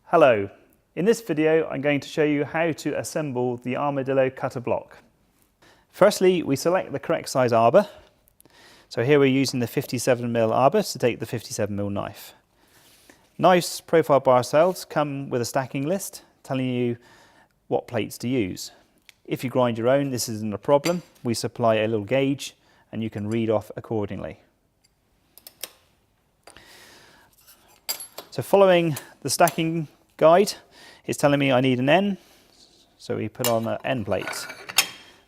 Hello, in this video I'm going to show you how to assemble the Armadillo cutter block. Firstly, we select the correct size arbor. So here we're using the 57mm arbor to take the 57mm knife. Knives profiled by ourselves come with a stacking list telling you what plates to use. If you grind your own, this isn't a problem. We supply a little gauge and you can read off accordingly. So following the stacking guide, it's telling me I need an N, so we put on an N plate.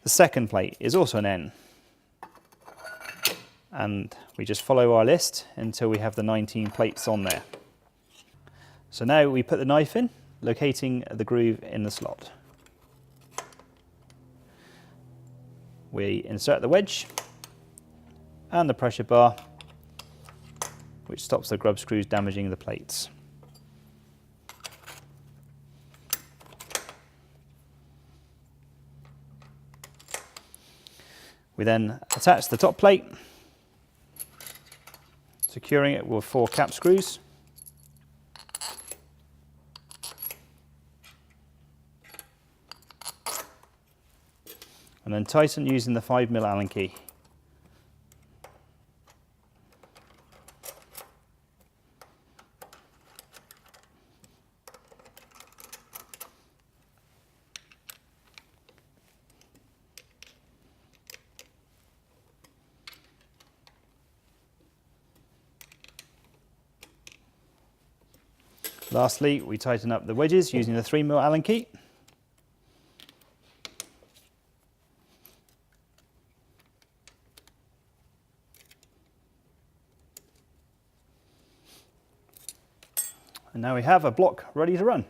The second plate is also an N. And we just follow our list until we have the 19 plates on there. So now we put the knife in, locating the groove in the slot. We insert the wedge and the pressure bar, which stops the grub screws damaging the plates. We then attach the top plate, securing it with 4 cap screws. And then tighten using the 5mm Allen key. Lastly, we tighten up the wedges using the 3mm Allen key. And now we have a block ready to run.